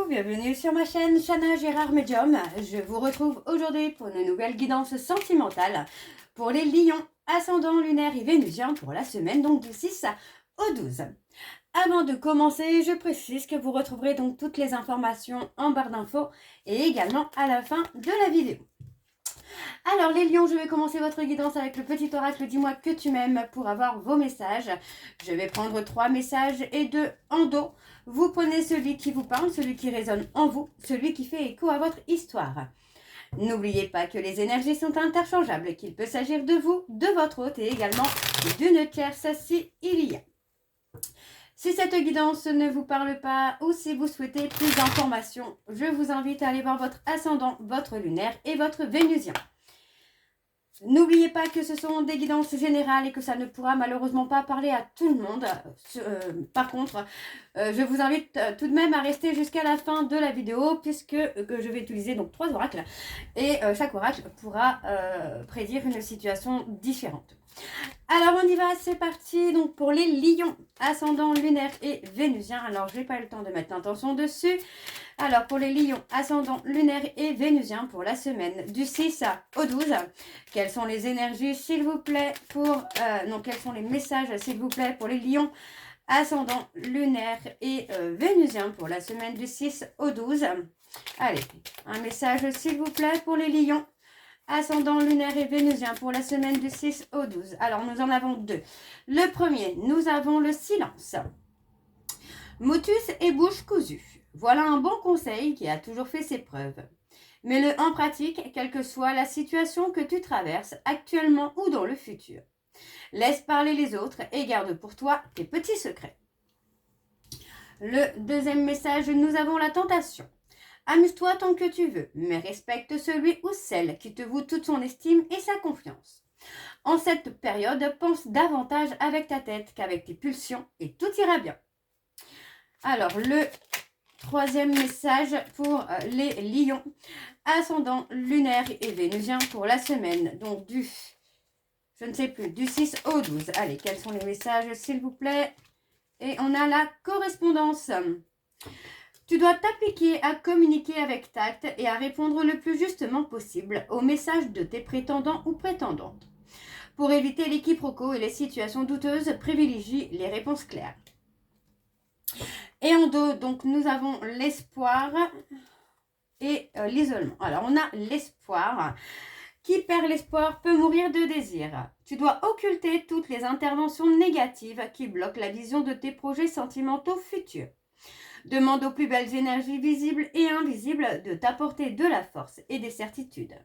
bienvenue sur ma chaîne Chana Gérard Medium. Je vous retrouve aujourd'hui pour une nouvelle guidance sentimentale pour les lions, ascendant lunaire et vénusien pour la semaine donc du 6 au 12. Avant de commencer, je précise que vous retrouverez donc toutes les informations en barre d'infos et également à la fin de la vidéo. Alors les lions, je vais commencer votre guidance avec le petit oracle dis-moi que tu m'aimes pour avoir vos messages. Je vais prendre 3 messages et 2 en dos. Vous prenez celui qui vous parle, celui qui résonne en vous, celui qui fait écho à votre histoire. N'oubliez pas que les énergies sont interchangeables, qu'il peut s'agir de vous, de votre hôte et également d'une tierce si il y a. Si cette guidance ne vous parle pas ou si vous souhaitez plus d'informations, je vous invite à aller voir votre ascendant, votre lunaire et votre vénusien. N'oubliez pas que ce sont des guidances générales et que ça ne pourra malheureusement pas parler à tout le monde. Par contre, je vous invite tout de même à rester jusqu'à la fin de la vidéo puisque je vais utiliser donc 3 oracles et chaque oracle pourra prédire une situation différente. Alors on y va, c'est parti donc pour les lions, ascendant lunaire et vénusien. Alors je n'ai pas eu le temps de mettre l'intention dessus. Alors pour les lions, ascendant lunaire et vénusien pour la semaine du 6 au 12, quelles sont les énergies s'il vous plaît pour... quels sont les messages s'il vous plaît pour les lions, ascendant lunaire et vénusien pour la semaine du 6 au 12. Allez, un message s'il vous plaît pour les lions, ascendant lunaire et vénusien pour la semaine du 6 au 12. Alors, nous en avons 2. Le premier, nous avons le silence. Motus et bouche cousue. Voilà un bon conseil qui a toujours fait ses preuves. Mets-le en pratique, quelle que soit la situation que tu traverses actuellement ou dans le futur. Laisse parler les autres et garde pour toi tes petits secrets. Le deuxième message, nous avons la tentation. Amuse-toi tant que tu veux, mais respecte celui ou celle qui te voue toute son estime et sa confiance. En cette période, pense davantage avec ta tête qu'avec tes pulsions et tout ira bien. Alors, le troisième message pour les lions, ascendant lunaire et vénusien pour la semaine, donc du 6 au 12. Allez, quels sont les messages s'il vous plaît? Et on a la correspondance. Tu dois t'appliquer à communiquer avec tact et à répondre le plus justement possible aux messages de tes prétendants ou prétendantes. Pour éviter les quiproquos et les situations douteuses, privilégie les réponses claires. Et en dos, donc, nous avons l'espoir et l'isolement. Alors, on a l'espoir. Qui perd l'espoir peut mourir de désir. Tu dois occulter toutes les interventions négatives qui bloquent la vision de tes projets sentimentaux futurs. Demande aux plus belles énergies visibles et invisibles de t'apporter de la force et des certitudes.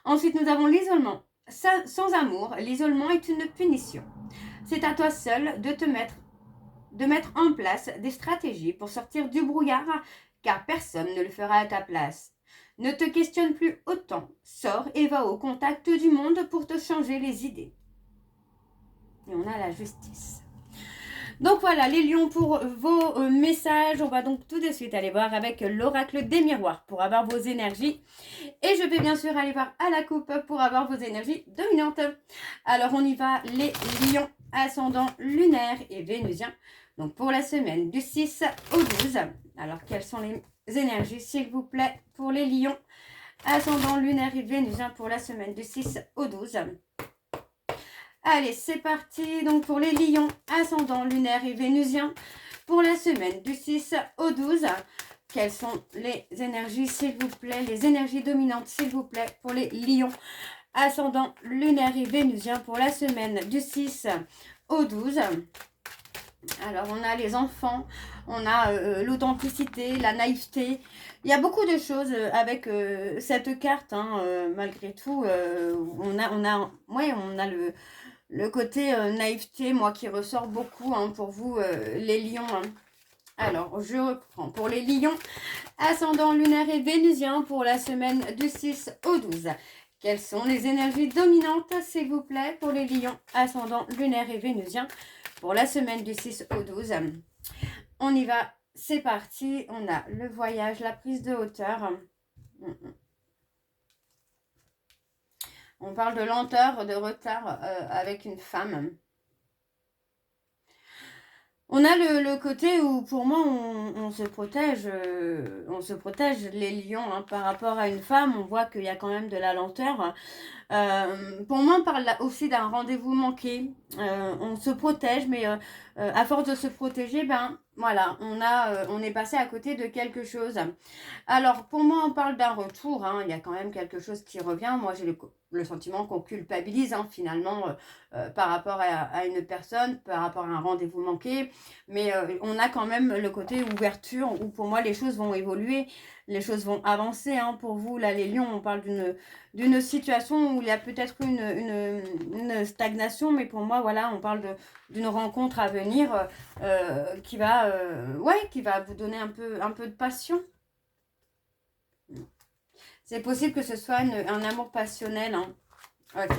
Ensuite, nous avons l'isolement. Sans amour, l'isolement est une punition. C'est à toi seul de mettre en place des stratégies pour sortir du brouillard, car personne ne le fera à ta place. Ne te questionne plus autant. Sors et va au contact du monde pour te changer les idées. Et on a la justice. Donc voilà les lions pour vos messages. On va donc tout de suite aller voir avec l'oracle des miroirs pour avoir vos énergies. Et je vais bien sûr aller voir à la coupe pour avoir vos énergies dominantes. Alors on y va les lions, ascendant lunaire et vénusien. Donc pour la semaine du 6 au 12. Alors quelles sont les énergies s'il vous plaît pour les lions, ascendant lunaire et vénusien pour la semaine du 6 au 12. Allez, c'est parti. Donc, pour les lions, ascendant lunaire et vénusien, pour la semaine du 6 au 12, quelles sont les énergies, s'il vous plaît, les énergies dominantes, s'il vous plaît, pour les lions, ascendant lunaire et vénusien, pour la semaine du 6 au 12. Alors, on a les enfants, on a l'authenticité, la naïveté. Il y a beaucoup de choses avec cette carte, malgré tout. On a le côté naïveté, moi, qui ressort beaucoup pour vous, les lions. Alors, je reprends. Pour les lions, ascendant lunaire et vénusien pour la semaine du 6 au 12. Quelles sont les énergies dominantes, s'il vous plaît, pour les lions, ascendant lunaire et vénusien pour la semaine du 6 au 12. On y va, c'est parti. On a le voyage, la prise de hauteur. On parle de lenteur, de retard avec une femme. On a le côté où, pour moi, on se protège les lions, hein, par rapport à une femme. On voit qu'il y a quand même de la lenteur. Pour moi, on parle là aussi d'un rendez-vous manqué. On se protège, mais à force de se protéger, ben voilà, on est passé à côté de quelque chose. Alors, pour moi, on parle d'un retour, hein. Il y a quand même quelque chose qui revient. Moi, j'ai le sentiment qu'on culpabilise, hein, finalement, par rapport à une personne, par rapport à un rendez-vous manqué. Mais on a quand même le côté ouverture où, pour moi, les choses vont évoluer, les choses vont avancer, hein. Pour vous, là, les lions, on parle d'une situation où il y a peut-être une stagnation. Mais pour moi, voilà, on parle d'une rencontre à venir, ouais, qui va vous donner un peu de passion. C'est possible que ce soit un amour passionnel, hein. Ok.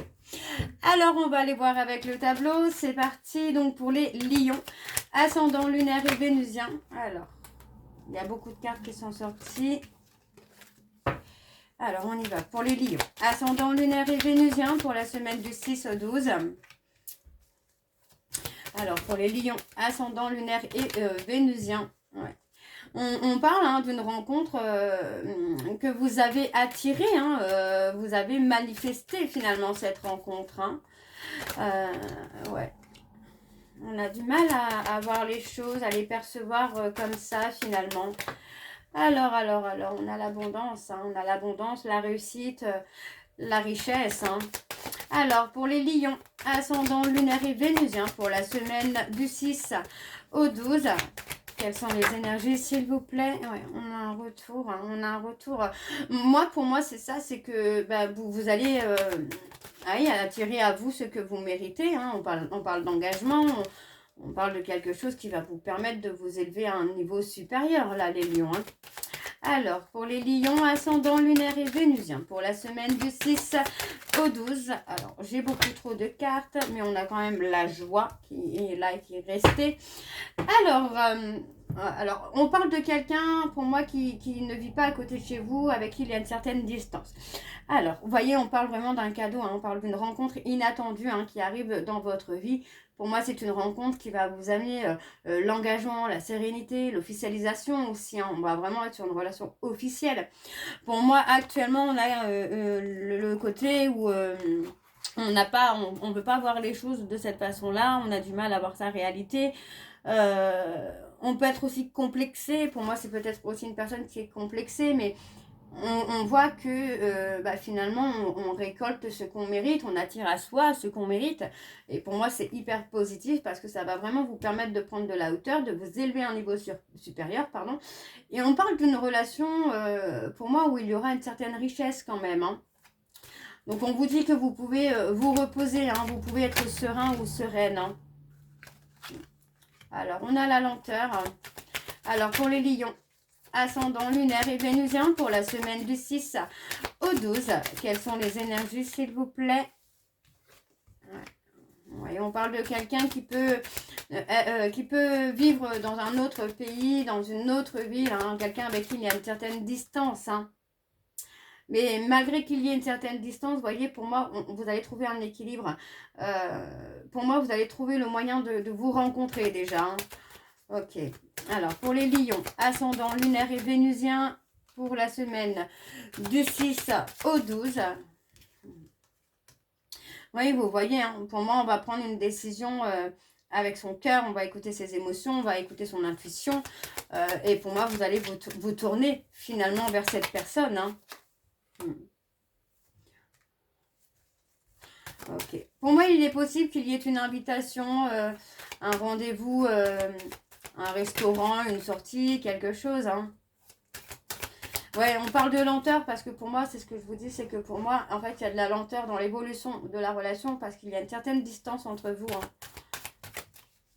Alors, on va aller voir avec le tableau. C'est parti, donc, pour les lions. Ascendant lunaire et vénusien. Alors, il y a beaucoup de cartes qui sont sorties. Alors, on y va. Pour les lions. Ascendant lunaire et vénusien pour la semaine du 6 au 12. Alors, pour les lions. Ascendant lunaire et vénusien. Ouais. On parle, hein, d'une rencontre que vous avez attirée, hein, vous avez manifesté finalement cette rencontre, hein. Ouais. On a du mal à voir les choses, à les percevoir comme ça finalement. Alors, on a l'abondance, hein, on a l'abondance, la réussite, la richesse, hein. Alors, pour les lions, ascendant lunaire et vénusien pour la semaine du 6 au 12. Quelles sont les énergies, s'il vous plaît? Ouais, on a un retour, hein, on a un retour. Moi, pour moi, c'est ça, c'est que bah, vous allez attirer à vous ce que vous méritez, hein. On parle d'engagement, on parle de quelque chose qui va vous permettre de vous élever à un niveau supérieur, là, les lions, hein. Alors, pour les lions, ascendant lunaire et vénusien, pour la semaine du 6 au 12. Alors, j'ai beaucoup trop de cartes, mais on a quand même la joie qui est là et qui est restée. Alors, on parle de quelqu'un, pour moi, qui ne vit pas à côté de chez vous, avec qui il y a une certaine distance. Alors, vous voyez, on parle vraiment d'un cadeau, hein, on parle d'une rencontre inattendue, hein, qui arrive dans votre vie. Pour moi, c'est une rencontre qui va vous amener l'engagement, la sérénité, l'officialisation aussi, hein. On va vraiment être sur une relation officielle. Pour moi, actuellement, on a le côté où on n'a pas, on veut pas voir les choses de cette façon-là. On a du mal à voir sa réalité. On peut être aussi complexé. Pour moi, c'est peut-être aussi une personne qui est complexée, mais on voit que finalement, on récolte ce qu'on mérite, on attire à soi ce qu'on mérite. Et pour moi, c'est hyper positif parce que ça va vraiment vous permettre de prendre de la hauteur, de vous élever à un niveau supérieur, pardon. Et on parle d'une relation, pour moi, où il y aura une certaine richesse quand même, hein. Donc, on vous dit que vous pouvez vous reposer, hein, vous pouvez être serein ou sereine, hein. Alors, on a la lenteur. Alors, pour les lions, ascendant lunaire et vénusien pour la semaine du 6 au 12. Quelles sont les énergies, s'il vous plaît? Ouais, on parle de quelqu'un qui peut vivre dans un autre pays, dans une autre ville, hein, quelqu'un avec qui il y a une certaine distance, hein. Mais malgré qu'il y ait une certaine distance, vous voyez, pour moi, vous allez trouver un équilibre. Pour moi, vous allez trouver le moyen de vous rencontrer déjà, hein. Ok. Alors, pour les lions, ascendant lunaire et vénusien pour la semaine du 6 au 12. Oui, vous voyez, hein, pour moi, on va prendre une décision avec son cœur, on va écouter ses émotions, on va écouter son intuition. Et pour moi, vous allez vous tourner finalement vers cette personne, hein. Ok. Pour moi, il est possible qu'il y ait une invitation, un rendez-vous, un restaurant, une sortie, quelque chose, hein. Ouais, on parle de lenteur parce que pour moi, c'est ce que je vous dis, c'est que pour moi, en fait, il y a de la lenteur dans l'évolution de la relation parce qu'il y a une certaine distance entre vous, hein.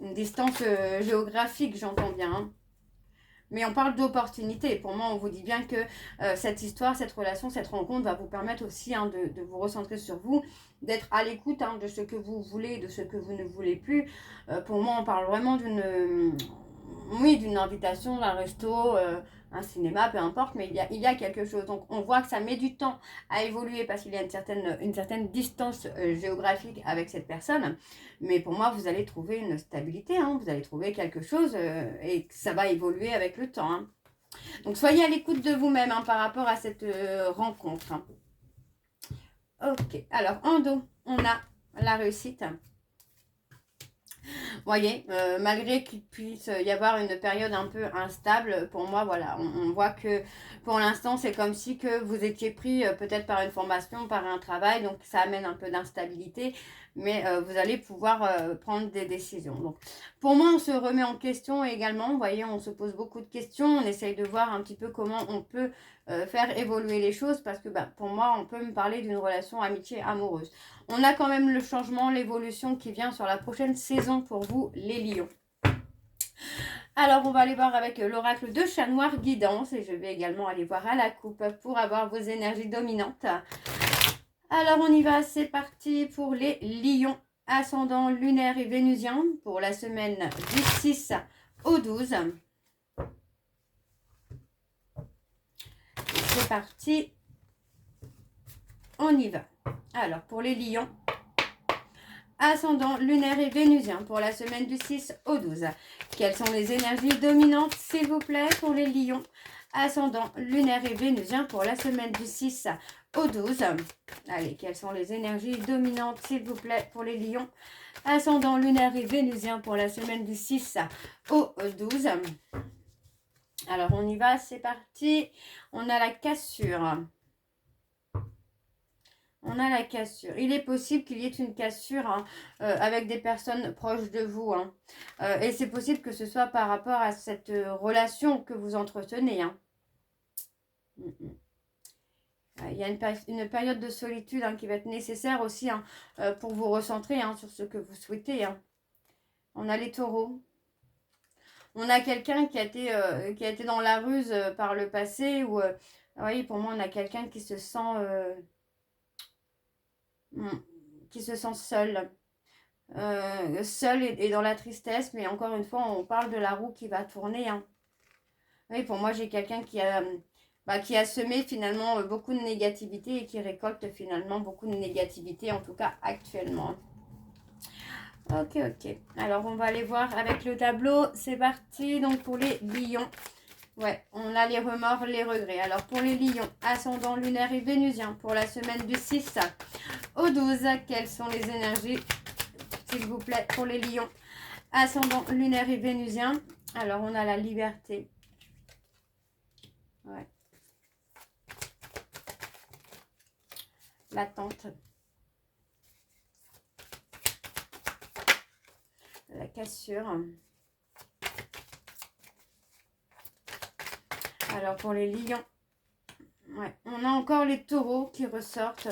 Une distance géographique, j'entends bien, hein. Mais on parle d'opportunité. Pour moi, on vous dit bien que cette histoire, cette relation, cette rencontre va vous permettre aussi, hein, de vous recentrer sur vous, d'être à l'écoute, hein, de ce que vous voulez, de ce que vous ne voulez plus. Pour moi, on parle vraiment d'une invitation, d'un resto, un cinéma, peu importe, mais il y a quelque chose. Donc on voit que ça met du temps à évoluer parce qu'il y a une certaine distance géographique avec cette personne. Mais pour moi, vous allez trouver une stabilité, hein, vous allez trouver quelque chose et ça va évoluer avec le temps. Hein. Donc soyez à l'écoute de vous-même hein, par rapport à cette rencontre. Hein. Ok, alors en dos, on a la réussite. Voyez, malgré qu'il puisse y avoir une période un peu instable, pour moi, voilà, on voit que pour l'instant, c'est comme si que vous étiez pris peut-être par une formation, par un travail, donc ça amène un peu d'instabilité, mais vous allez pouvoir prendre des décisions. Donc, pour moi, on se remet en question également, vous voyez, on se pose beaucoup de questions, on essaye de voir un petit peu comment on peut faire évoluer les choses, parce que pour moi, on peut me parler d'une relation amitié amoureuse. On a quand même le changement, l'évolution qui vient sur la prochaine saison pour vous, les lions. Alors, on va aller voir avec l'oracle de Chat Noir Guidance. Et je vais également aller voir à la coupe pour avoir vos énergies dominantes. Alors, on y va. C'est parti pour les lions. Ascendant lunaire et vénusien pour la semaine du 6 au 12. C'est parti. On y va. Alors, pour les lions, ascendant lunaire et vénusien pour la semaine du 6 au 12. Quelles sont les énergies dominantes, s'il vous plaît, pour les lions? Ascendant lunaire et vénusien pour la semaine du 6 au 12. Allez, quelles sont les énergies dominantes, s'il vous plaît, pour les lions? Ascendant lunaire et vénusien pour la semaine du 6 au 12. Alors, on y va, c'est parti. On a la cassure. On a la cassure. Il est possible qu'il y ait une cassure hein, avec des personnes proches de vous. Hein. Et c'est possible que ce soit par rapport à cette relation que vous entretenez. Hein. Il y a une période de solitude hein, qui va être nécessaire aussi hein, pour vous recentrer hein, sur ce que vous souhaitez. Hein. On a les taureaux. On a quelqu'un qui a été dans la ruse par le passé. Ou, vous voyez, pour moi, on a quelqu'un qui se sent... qui se sent seul. Seul et dans la tristesse, mais encore une fois, on parle de la roue qui va tourner. Hein. Oui, pour moi, j'ai quelqu'un qui a semé finalement beaucoup de négativité et qui récolte finalement beaucoup de négativité, en tout cas actuellement. Ok, ok. Alors, on va aller voir avec le tableau. C'est parti, donc pour les lions. Ouais, on a les remords, les regrets. Alors, pour les lions, ascendant lunaire et vénusien, pour la semaine du 6 au 12, quelles sont les énergies, s'il vous plaît, pour les lions? Ascendant lunaire et vénusien. Alors, on a la liberté. Ouais. L'attente. La cassure. Alors, pour les lions, ouais, on a encore les taureaux qui ressortent.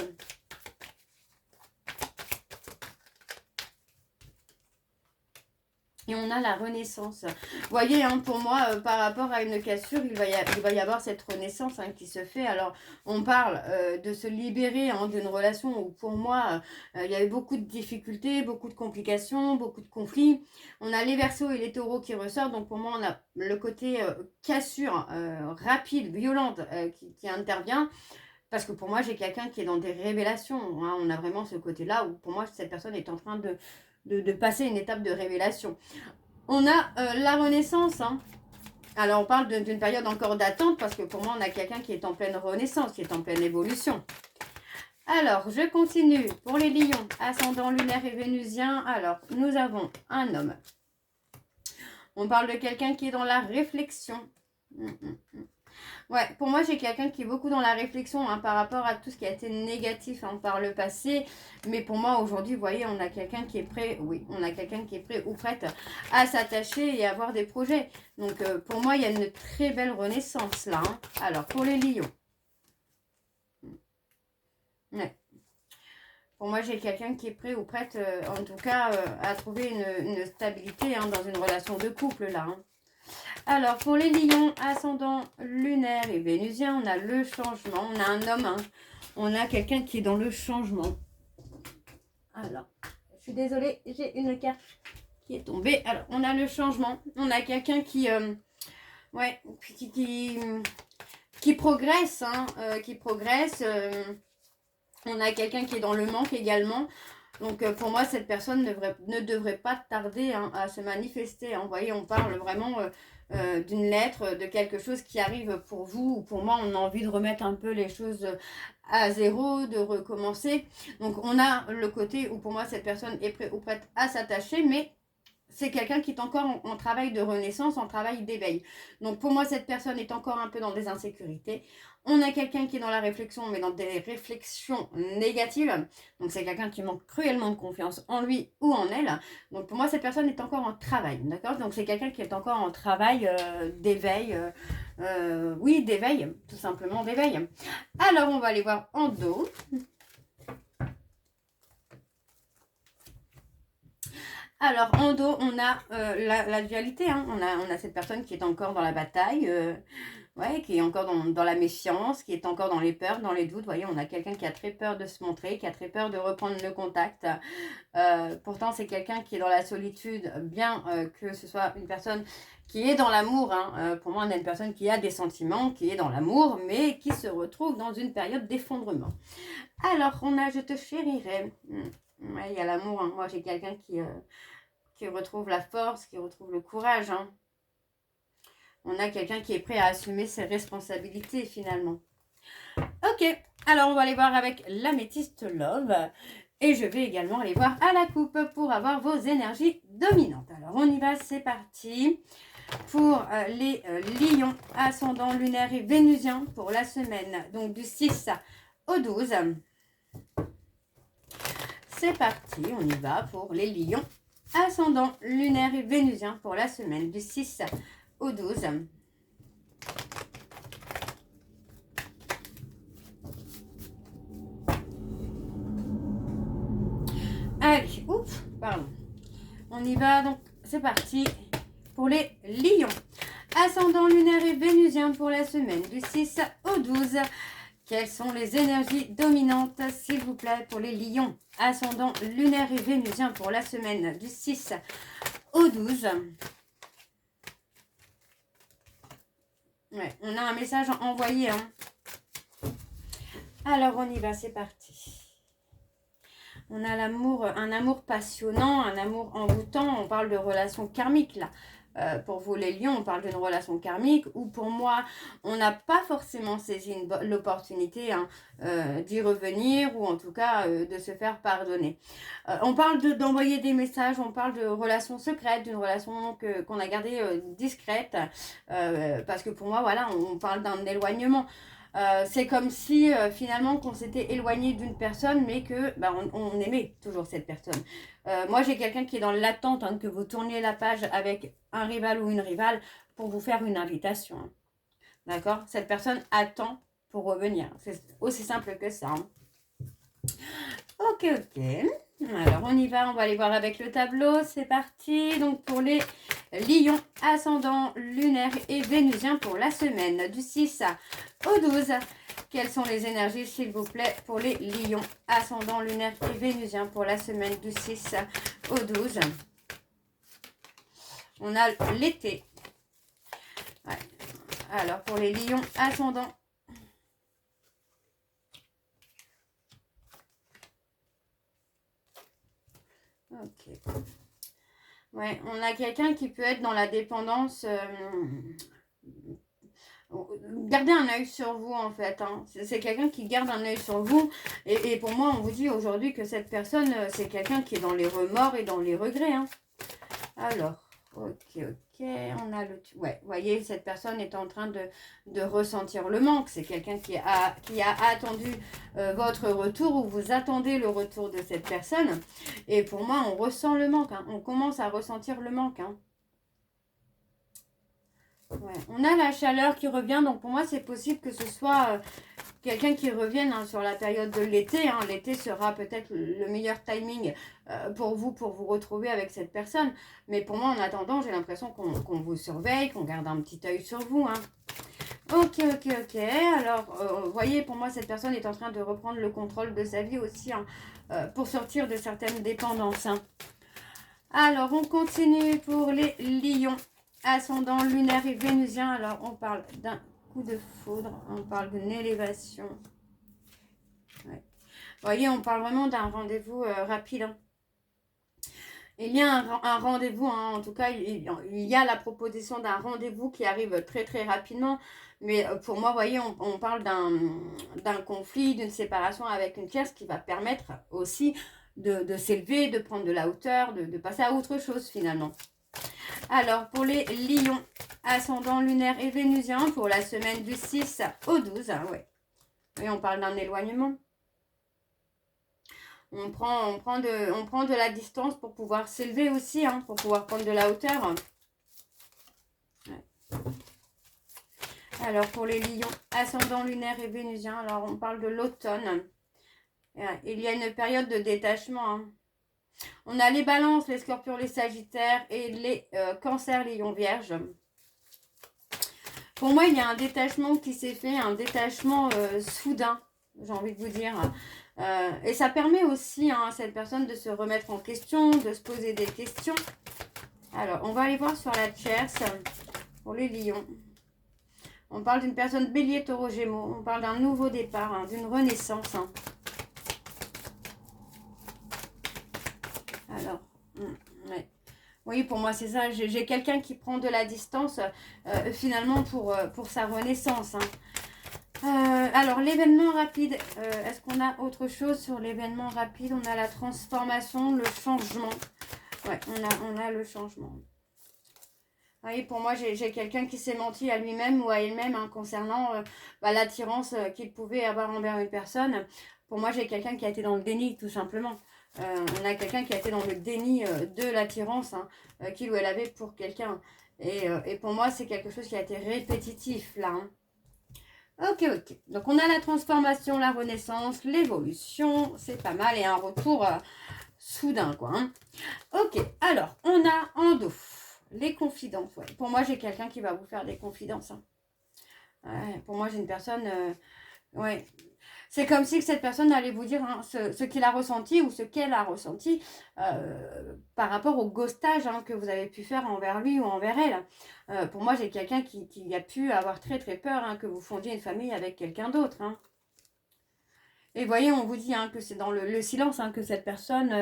Et on a la renaissance. Vous voyez, hein, pour moi, par rapport à une cassure, il va y avoir cette renaissance hein, qui se fait. Alors, on parle de se libérer hein, d'une relation où, pour moi, il y avait beaucoup de difficultés, beaucoup de complications, beaucoup de conflits. On a les Verseaux et les Taureaux qui ressortent. Donc, pour moi, on a le côté cassure rapide, violente qui intervient. Parce que pour moi, j'ai quelqu'un qui est dans des révélations. Hein. On a vraiment ce côté-là où, pour moi, cette personne est en train de passer une étape de révélation. On a la renaissance. Hein. Alors, on parle d'une période encore d'attente parce que pour moi, on a quelqu'un qui est en pleine renaissance, qui est en pleine évolution. Alors, je continue. Pour les lions, ascendant lunaire et vénusien, alors, nous avons un homme. On parle de quelqu'un qui est dans la réflexion. Ouais, pour moi, j'ai quelqu'un qui est beaucoup dans la réflexion hein, par rapport à tout ce qui a été négatif hein, par le passé. Mais pour moi, aujourd'hui, vous voyez, on a quelqu'un qui est prêt, oui, on a quelqu'un qui est prêt ou prête à s'attacher et à avoir des projets. Donc, pour moi, il y a une très belle renaissance là. Hein. Alors, pour les lions. Ouais. Pour moi, j'ai quelqu'un qui est prêt ou prête, en tout cas, à trouver une stabilité hein, dans une relation de couple là. Hein. Alors, pour les lions, ascendant lunaire et vénusien, on a le changement. On a un homme, hein. On a quelqu'un qui est dans le changement. Alors, je suis désolée, j'ai une carte qui est tombé. Alors, on a le changement. On a quelqu'un qui, ouais, qui progresse, hein, qui progresse. On a quelqu'un qui est dans le manque également. Donc, pour moi, cette personne ne devrait pas tarder, hein, à se manifester. Hein. Vous voyez, on parle vraiment d'une lettre, de quelque chose qui arrive pour vous. Ou pour moi, on a envie de remettre un peu les choses à zéro, de recommencer. Donc, on a le côté où pour moi, cette personne est prête à s'attacher, mais c'est quelqu'un qui est encore en travail de renaissance, en travail d'éveil. Donc pour moi, cette personne est encore un peu dans des insécurités. On a quelqu'un qui est dans la réflexion, mais dans des réflexions négatives. Donc c'est quelqu'un qui manque cruellement de confiance en lui ou en elle. Donc pour moi, cette personne est encore en travail. D'accord? Donc c'est quelqu'un qui est encore en travail d'éveil. Oui, d'éveil, tout simplement d'éveil. Alors on va aller voir en dos. Alors, en dos, on a la dualité. Hein. On a cette personne qui est encore dans la bataille, ouais, qui est encore dans la méfiance, qui est encore dans les peurs, dans les doutes. Vous voyez, on a quelqu'un qui a très peur de se montrer, qui a très peur de reprendre le contact. Pourtant, c'est quelqu'un qui est dans la solitude, bien que ce soit une personne qui est dans l'amour. Hein. Pour moi, on a une personne qui a des sentiments, qui est dans l'amour, mais qui se retrouve dans une période d'effondrement. Alors, on a « Je te chérirai ». Ouais, il y a l'amour. Hein. Moi, j'ai quelqu'un qui retrouve la force, qui retrouve le courage. Hein. On a quelqu'un qui est prêt à assumer ses responsabilités, finalement. Ok, alors on va aller voir avec l'améthyste Love. Et je vais également aller voir à la coupe pour avoir vos énergies dominantes. Alors, on y va, c'est parti. Pour les lions, ascendant lunaire et vénusien pour la semaine, donc du 6 au 12. C'est parti, on y va pour les lions, ascendant lunaire et vénusien pour la semaine du 6 au 12. Allez, ouf, pardon. On y va, donc c'est parti pour les lions. Ascendant lunaire et vénusien pour la semaine du 6 au 12. Quelles sont les énergies dominantes, s'il vous plaît, pour les lions? Ascendant lunaire et vénusien pour la semaine du 6 au 12. Ouais, on a un message envoyé. Hein. Alors, on y va, c'est parti. On a l'amour, un amour passionnant, un amour envoûtant. On parle de relation karmique, là. Pour vous les lions, on parle d'une relation karmique où pour moi, on n'a pas forcément saisi l'opportunité hein, d'y revenir ou en tout cas de se faire pardonner. On parle d'envoyer des messages, on parle de relations secrètes, d'une relation qu'on a gardée discrète parce que pour moi, voilà, on parle d'un éloignement. C'est comme si finalement qu'on s'était éloigné d'une personne mais que bah, on aimait toujours cette personne. Moi j'ai quelqu'un qui est dans l'attente hein, que vous tourniez la page avec un rival ou une rivale pour vous faire une invitation. Hein. D'accord? Cette personne attend pour revenir. C'est aussi simple que ça. Hein. Ok. Alors on y va, on va aller voir avec le tableau. C'est parti. Donc pour les lions, ascendant lunaire et vénusien pour la semaine du 6 au 12. Quelles sont les énergies, s'il vous plaît, pour les lions, ascendant lunaire et vénusien pour la semaine du 6 au 12. On a l'été. Ouais. Alors, pour les lions, ascendant. Ok. Ouais, on a quelqu'un qui peut être dans la dépendance. Gardez un œil sur vous en fait. Hein. C'est quelqu'un qui garde un œil sur vous. Et pour moi, on vous dit aujourd'hui que cette personne, c'est quelqu'un qui est dans les remords et dans les regrets. Hein. Alors, ok. On a le... Ouais, vous voyez, cette personne est en train de ressentir le manque. C'est quelqu'un qui a attendu votre retour ou vous attendez le retour de cette personne. Et pour moi, on ressent le manque. Hein. On commence à ressentir le manque. Hein. Ouais. On a la chaleur qui revient, donc pour moi c'est possible que ce soit quelqu'un qui revienne hein, sur la période de l'été. Hein. L'été sera peut-être le meilleur timing pour vous retrouver avec cette personne. Mais pour moi en attendant, j'ai l'impression qu'on vous surveille, qu'on garde un petit œil sur vous. Hein. Ok. Alors, vous voyez, pour moi cette personne est en train de reprendre le contrôle de sa vie aussi hein, pour sortir de certaines dépendances. Hein. Alors, on continue pour les lions, ascendant lunaire et vénusien. Alors, on parle d'un coup de foudre, on parle d'une élévation. Ouais. Vous voyez, on parle vraiment d'un rendez-vous rapide. Hein. Il y a un rendez-vous, hein, en tout cas, il y a la proposition d'un rendez-vous qui arrive très très rapidement. Mais pour moi, vous voyez, on parle d'un conflit, d'une séparation avec une tierce qui va permettre aussi de s'élever, de prendre de la hauteur, de passer à autre chose finalement. Alors, pour les lions, ascendant lunaire et vénusien, pour la semaine du 6 au 12, hein, ouais. Oui, on parle d'un éloignement. On prend de la distance pour pouvoir s'élever aussi, hein, pour pouvoir prendre de la hauteur. Ouais. Alors, pour les lions, ascendant lunaire et vénusien, alors on parle de l'automne. Il y a une période de détachement. Hein. On a les balances, les scorpions, les sagittaires et les cancers, les lions vierges. Pour moi, il y a un détachement qui s'est fait, un détachement soudain, j'ai envie de vous dire. Et ça permet aussi à cette personne de se remettre en question, de se poser des questions. Alors, on va aller voir sur la tierce pour les lions. On parle d'une personne bélier, taureau, gémeaux. On parle d'un nouveau départ, hein, d'une renaissance. Hein. Alors, ouais. Oui, pour moi, c'est ça. J'ai quelqu'un qui prend de la distance, finalement, pour sa renaissance. Hein. Alors, l'événement rapide, est-ce qu'on a autre chose sur l'événement rapide? On a la transformation, le changement. Ouais, on a le changement. Oui, pour moi, j'ai quelqu'un qui s'est menti à lui-même ou à elle-même hein, concernant l'attirance qu'il pouvait avoir envers une personne. Pour moi, j'ai quelqu'un qui a été dans le déni, tout simplement. On a quelqu'un qui a été dans le déni de l'attirance hein, qu'il ou elle avait pour quelqu'un. Et pour moi, c'est quelque chose qui a été répétitif, là. Hein. Ok. Donc, on a la transformation, la renaissance, l'évolution. C'est pas mal. Et un retour soudain, quoi. Hein. Ok. Alors, on a en dos les confidences. Ouais. Pour moi, j'ai quelqu'un qui va vous faire des confidences. Hein. Ouais, pour moi, j'ai une personne... ouais. C'est comme si cette personne allait vous dire hein, ce qu'il a ressenti ou ce qu'elle a ressenti par rapport au ghostage hein, que vous avez pu faire envers lui ou envers elle. Pour moi, j'ai quelqu'un qui a pu avoir très très peur hein, que vous fondiez une famille avec quelqu'un d'autre. Hein. Et vous voyez, on vous dit hein, que c'est dans le silence hein, que cette personne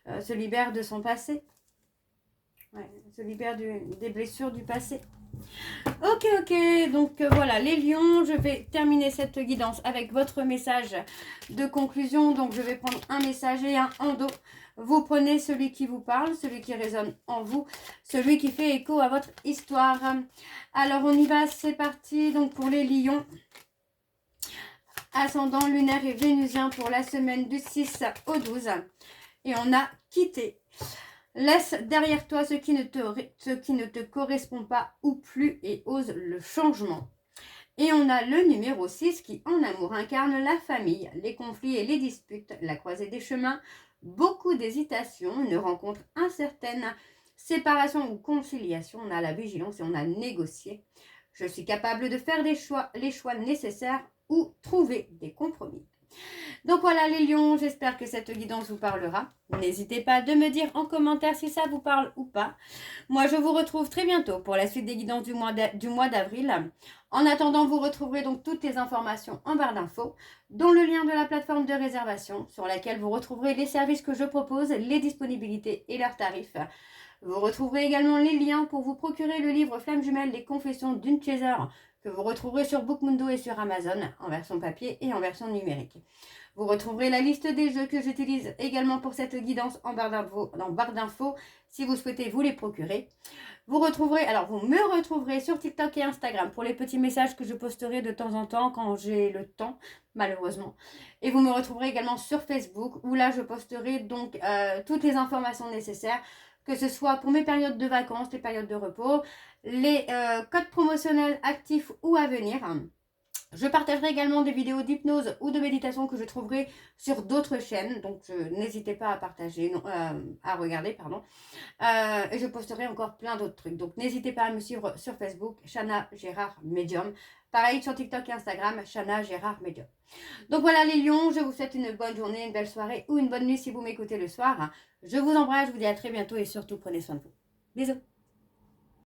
se libère de son passé. Ouais, se libère des blessures du passé. Ok, donc voilà les lions, je vais terminer cette guidance avec votre message de conclusion. Donc je vais prendre un message et un en dos. Vous prenez celui qui vous parle, celui qui résonne en vous, celui qui fait écho à votre histoire. Alors on y va, c'est parti. Donc pour les lions, ascendant lunaire et vénusien pour la semaine du 6 au 12. Et on a quitté. Laisse derrière toi ce qui ne te correspond pas ou plus et ose le changement. Et on a le numéro 6 qui en amour incarne la famille, les conflits et les disputes, la croisée des chemins, beaucoup d'hésitation, une rencontre incertaine, séparation ou conciliation. On a la vigilance et on a négocié. Je suis capable de faire les choix nécessaires ou trouver des compromis. Donc voilà les lions, j'espère que cette guidance vous parlera. N'hésitez pas de me dire en commentaire si ça vous parle ou pas. Moi je vous retrouve très bientôt pour la suite des guidances du mois d'avril. En attendant, vous retrouverez donc toutes les informations en barre d'infos, dont le lien de la plateforme de réservation sur laquelle vous retrouverez les services que je propose, les disponibilités et leurs tarifs. Vous retrouverez également les liens pour vous procurer le livre Flamme Jumelle, les confessions d'une chaser, que vous retrouverez sur Bookmundo et sur Amazon, en version papier et en version numérique. Vous retrouverez la liste des jeux que j'utilise également pour cette guidance en barre d'infos, si vous souhaitez vous les procurer. Vous me retrouverez sur TikTok et Instagram pour les petits messages que je posterai de temps en temps quand j'ai le temps, malheureusement. Et vous me retrouverez également sur Facebook où là je posterai donc toutes les informations nécessaires, que ce soit pour mes périodes de vacances, les périodes de repos, les codes promotionnels actifs ou à venir. Je partagerai également des vidéos d'hypnose ou de méditation que je trouverai sur d'autres chaînes. Donc, n'hésitez pas à partager, à regarder, pardon. Et je posterai encore plein d'autres trucs. Donc, n'hésitez pas à me suivre sur Facebook, Chana Gérard Medium. Pareil sur TikTok et Instagram, Chana Gérard Médium. Donc voilà les lions, je vous souhaite une bonne journée, une belle soirée ou une bonne nuit si vous m'écoutez le soir. Je vous embrasse, je vous dis à très bientôt et surtout prenez soin de vous. Bisous.